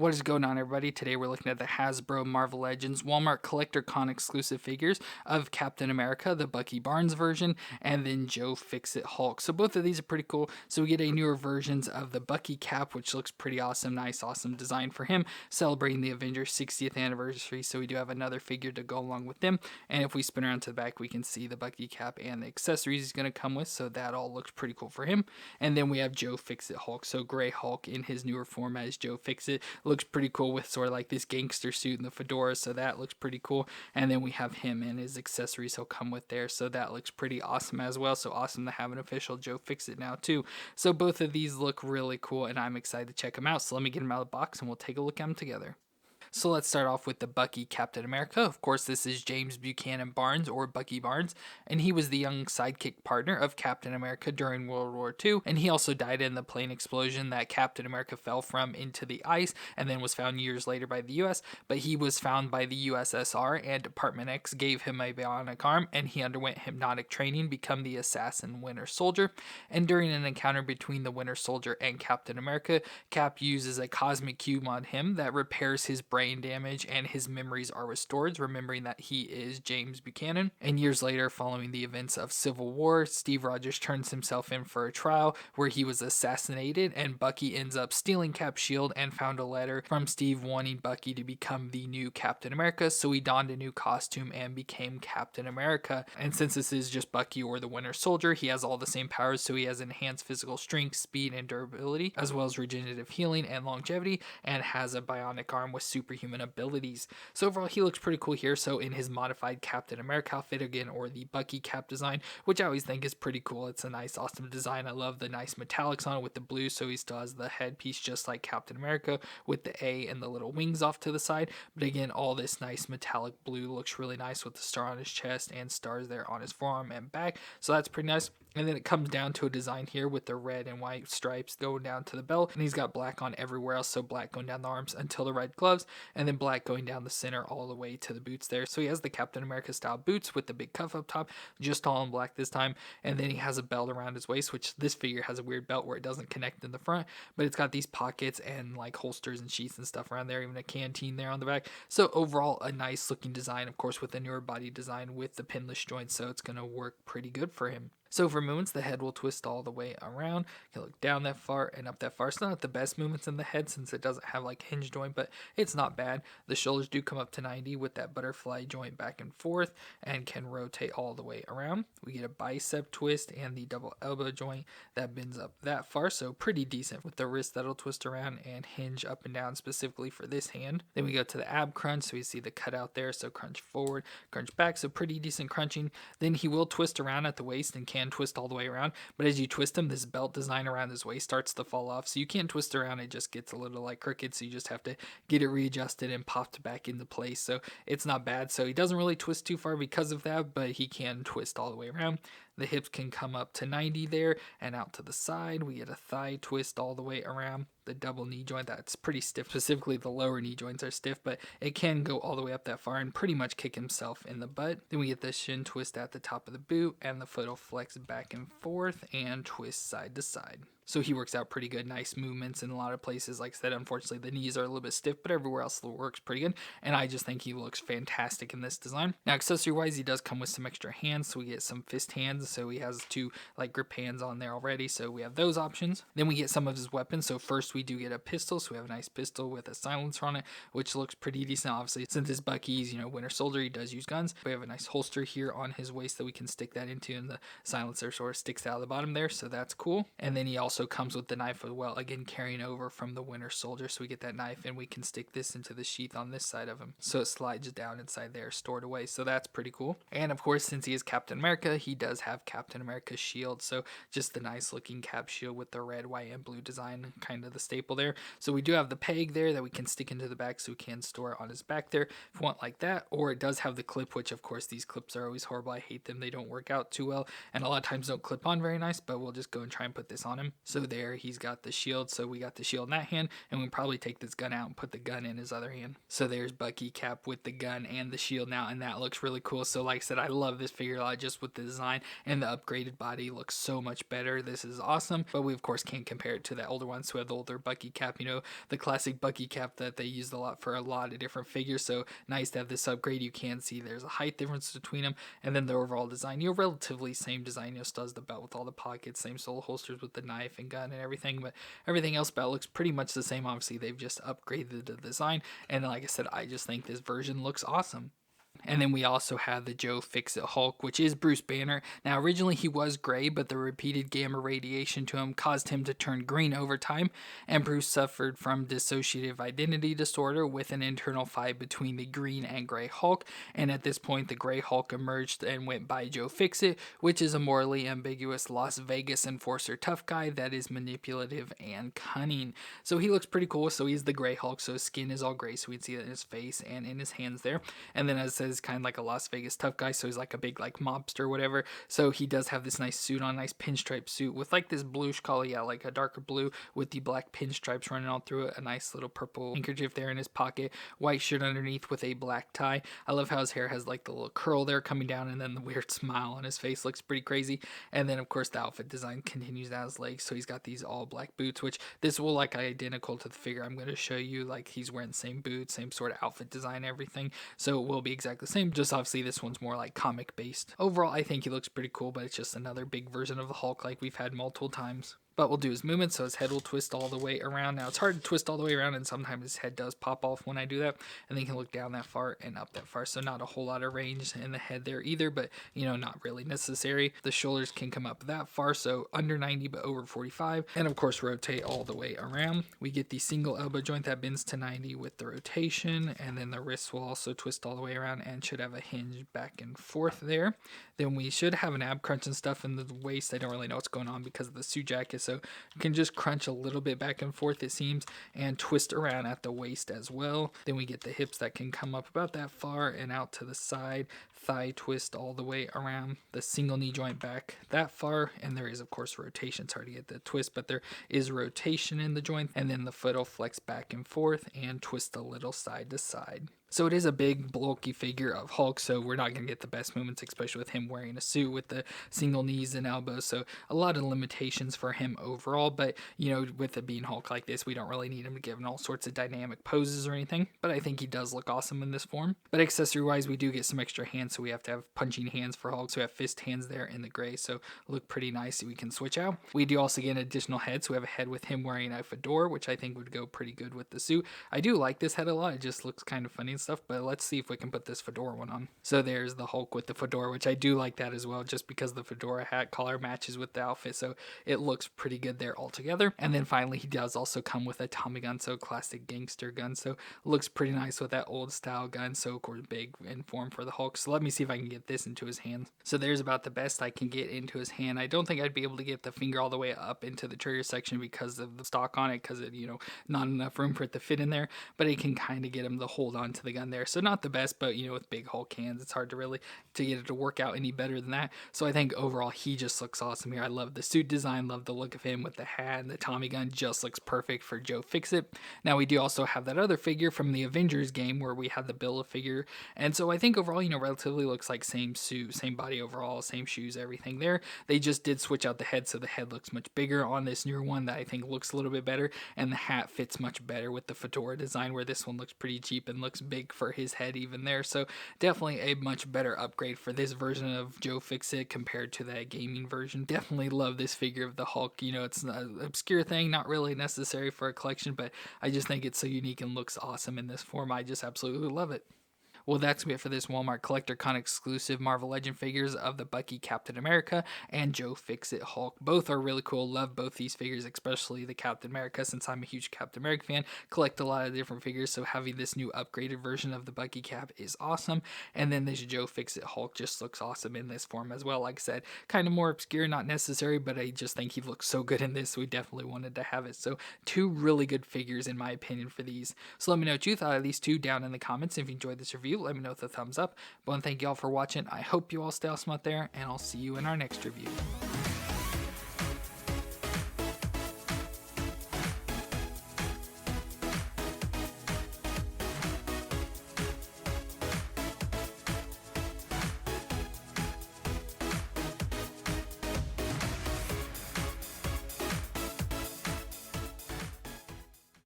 What is going on, everybody? Today we're looking at the Hasbro Marvel Legends Walmart Collector Con exclusive figures of Captain America, the Bucky Barnes version, and then Joe Fixit Hulk. So both of these are pretty cool. So we get a newer versions of the Bucky cap, which looks pretty awesome. Nice, awesome design for him, celebrating the Avengers 60th anniversary. So we do have another figure to go along with them. And if we spin around to the back, we can see the Bucky cap and the accessories he's going to come with. So that all looks pretty cool for him. And then we have Joe Fixit Hulk. So Gray Hulk in his newer form as Joe Fixit. Looks pretty cool with sort of like this gangster suit and the fedora, so that looks pretty cool. And then we have him and his accessories he'll come with there, so that looks pretty awesome as well. So awesome to have an official Joe Fixit now too. So both of these look really cool and I'm excited to check them out. So let me get them out of the box and we'll take a look at them together. So let's start off with the Bucky Captain America. Of course, this is James Buchanan Barnes, or Bucky Barnes, and he was the young sidekick partner of Captain America during World War II, and he also died in the plane explosion that Captain America fell from into the ice and then was found years later by the US, but he was found by the USSR, and Department X gave him a bionic arm, and he underwent hypnotic training, become the assassin Winter Soldier, and during an encounter between the Winter Soldier and Captain America, Cap uses a cosmic cube on him that repairs his brain damage and his memories are restored, remembering that he is James Buchanan. And years later, following the events of Civil War, Steve Rogers turns himself in for a trial where he was assassinated, and Bucky ends up stealing Cap's shield and found a letter from Steve wanting Bucky to become the new Captain America, so he donned a new costume and became Captain America. And since this is just Bucky or the Winter Soldier, he has all the same powers, so he has enhanced physical strength, speed, and durability, as well as regenerative healing and longevity, and has a bionic arm with superhuman abilities. So overall, he looks pretty cool here. So in his modified Captain America outfit again, or the Bucky cap design, which I always think is pretty cool. It's a nice, awesome design. I love the nice metallics on it with the blue, so he still has the headpiece just like Captain America with the A and the little wings off to the side. But again, all this nice metallic blue looks really nice with the star on his chest and stars there on his forearm and back. So that's pretty nice. And then it comes down to a design here with the red and white stripes going down to the belt, and he's got black on everywhere else, so black going down the arms until the red gloves, and then black going down the center all the way to the boots there. So he has the Captain America style boots with the big cuff up top, just all in black this time, and then he has a belt around his waist, which this figure has a weird belt where it doesn't connect in the front, but it's got these pockets and like holsters and sheaths and stuff around there, even a canteen there on the back. So overall, a nice looking design, of course, with the newer body design with the pinless joints, so it's going to work pretty good for him. So for movements, the head will twist all the way around. You can look down that far and up that far. It's not the best movements in the head since it doesn't have like hinge joint, but it's not bad. The shoulders do come up to 90 with that butterfly joint back and forth and can rotate all the way around. We get a bicep twist and the double elbow joint that bends up that far, so pretty decent with the wrist that'll twist around and hinge up and down specifically for this hand. Then we go to the ab crunch, so we see the cutout there, so crunch forward, crunch back, so pretty decent crunching. Then he will twist around at the waist and can twist all the way around, but as you twist him, this belt design around his waist starts to fall off, so you can't twist around. It just gets a little like crooked, so you just have to get it readjusted and popped back into place. So it's not bad. So he doesn't really twist too far because of that, but he can twist all the way around. The hips can come up to 90 there and out to the side. We get a thigh twist all the way around. The double knee joint, that's pretty stiff. Specifically, the lower knee joints are stiff, but it can go all the way up that far and pretty much kick himself in the butt. Then we get the shin twist at the top of the boot, and the foot will flex back and forth and twist side to side. So he works out pretty good. Nice movements in a lot of places. Like I said, unfortunately, the knees are a little bit stiff, but everywhere else works pretty good. And I just think he looks fantastic in this design. Now, accessory-wise, he does come with some extra hands. So we get some fist hands. So he has two like grip hands on there already. So we have those options. Then we get some of his weapons. So first we do get a pistol. So we have a nice pistol with a silencer on it, which looks pretty decent. Obviously, since it's Bucky's, Winter Soldier, he does use guns. We have a nice holster here on his waist that we can stick that into, and the silencer sort of sticks out of the bottom there. So that's cool. And then he also comes with the knife as well, again carrying over from the Winter Soldier, so we get that knife and we can stick this into the sheath on this side of him, so it slides down inside there, stored away. So that's pretty cool. And of course, since he is Captain America, he does have Captain America's shield, so just the nice looking cap shield with the red, white, and blue design, kind of the staple there. So we do have the peg there that we can stick into the back, so we can store it on his back there if we want like that, or it does have the clip, which of course these clips are always horrible. I hate them. They don't work out too well and a lot of times don't clip on very nice, but we'll just go and try and put this on him. So there, he's got the shield. So we got the shield in that hand, and we'll probably take this gun out and put the gun in his other hand. So there's Bucky Cap with the gun and the shield now, and that looks really cool. So like I said, I love this figure a lot just with the design, and the upgraded body looks so much better. This is awesome, but we of course can't compare it to the older ones who have the older Bucky Cap, you know, the classic Bucky Cap that they used a lot for a lot of different figures. So nice to have this upgrade. You can see there's a height difference between them, and then the overall design, you know, relatively same design. You know, still has the belt with all the pockets, same sole holsters with the knife and gun and everything, but everything else about looks pretty much the same. Obviously they've just upgraded the design, and like I said, I just think this version looks awesome. And then we also have the Joe Fixit Hulk, which is Bruce Banner. Now, originally he was gray, but the repeated gamma radiation to him caused him to turn green over time, and Bruce suffered from dissociative identity disorder with an internal fight between the green and gray Hulk, and at this point the gray Hulk emerged and went by Joe Fixit, which is a morally ambiguous Las Vegas enforcer tough guy that is manipulative and cunning. So he looks pretty cool. So he's the gray Hulk, so his skin is all gray, so we'd see that in his face and in his hands there. And then as it says, kind of like a Las Vegas tough guy, so he's like a big like mobster or whatever. So he does have this nice suit on, nice pinstripe suit with like this bluish color, yeah, like a darker blue with the black pinstripes running all through it, a nice little purple handkerchief there in his pocket, white shirt underneath with a black tie. I love how his hair has like the little curl there coming down, and then the weird smile on his face looks pretty crazy. And then of course the outfit design continues down his legs, so he's got these all black boots, which this will like identical to the figure I'm going to show you. Like he's wearing the same boots, same sort of outfit design, everything, so it will be exactly the same, just obviously this one's more like comic based. Overall I think he looks pretty cool, but it's just another big version of the Hulk like we've had multiple times. But we'll do his movement, so his head will twist all the way around. Now it's hard to twist all the way around, and sometimes his head does pop off when I do that, and then he can look down that far and up that far, so not a whole lot of range in the head there either, but you know, not really necessary. The shoulders can come up that far, so under 90 but over 45, and of course rotate all the way around. We get the single elbow joint that bends to 90 with the rotation, and then the wrists will also twist all the way around and should have a hinge back and forth there. Then we should have an ab crunch and stuff in the waist. I don't really know what's going on because of the suit jacket, so you can just crunch a little bit back and forth, it seems, and twist around at the waist as well. Then we get the hips that can come up about that far and out to the side, thigh twist all the way around, the single knee joint back that far, and there is of course rotation. It's hard to get the twist, but there is rotation in the joint, and then the foot will flex back and forth and twist a little side to side. So it is a big, bulky figure of Hulk, so we're not going to get the best movements, especially with him wearing a suit with the single knees and elbows. So a lot of limitations for him overall, but, you know, with it being Hulk like this, we don't really need him to give him all sorts of dynamic poses or anything, but I think he does look awesome in this form. But accessory-wise, we do get some extra hands, so we have to have punching hands for Hulk, so we have fist hands there in the gray, so look pretty nice, so we can switch out. We do also get an additional head, so we have a head with him wearing a fedora, which I think would go pretty good with the suit. I do like this head a lot, it just looks kind of funny and stuff, but let's see if we can put this fedora one on. So there's the Hulk with the fedora, which I do like that as well, just because the fedora hat collar matches with the outfit, so it looks pretty good there altogether. And then finally, he does also come with a Tommy gun, so classic gangster gun, so looks pretty nice with that old style gun, so of course big in form for the Hulk. So let me see if I can get this into his hands. So there's about the best I can get into his hand. I don't think I'd be able to get the finger all the way up into the trigger section because of the stock on it, because it, you know, not enough room for it to fit in there, but it can kind of get him to hold on to the gun there. So not the best, but you know, with big Hulk hands, it's hard to really to get it to work out any better than that. So I think overall he just looks awesome here. I love the suit design, love the look of him with the hat, and the Tommy gun just looks perfect for Joe Fixit. Now we do also have that other figure from the Avengers game where we had the Build-A-Figure, and so I think overall, you know, relatively looks like same suit, same body overall, same shoes, everything there. They just did switch out the head, so the head looks much bigger on this newer one that I think looks a little bit better, and the hat fits much better with the fedora design, where this one looks pretty cheap and looks big for his head even there. So definitely a much better upgrade for this version of Joe Fixit compared to that gaming version. Definitely love this figure of the Hulk. You know, it's an obscure thing, not really necessary for a collection, but I just think it's so unique and looks awesome in this form. I just absolutely love it. Well, that's it for this Walmart Collector Con exclusive Marvel Legend figures of the Bucky Captain America and Joe Fixit Hulk. Both are really cool. Love both these figures, especially the Captain America, since I'm a huge Captain America fan. Collect a lot of different figures, so having this new upgraded version of the Bucky Cap is awesome. And then this Joe Fixit Hulk just looks awesome in this form as well. Like I said, kind of more obscure, not necessary, but I just think he looks so good in this, so we definitely wanted to have it. So two really good figures in my opinion for these. So let me know what you thought of these two down in the comments. If you enjoyed this review, let me know with a thumbs up. But I want to thank you all for watching. I hope you all stay awesome out there, and I'll see you in our next review.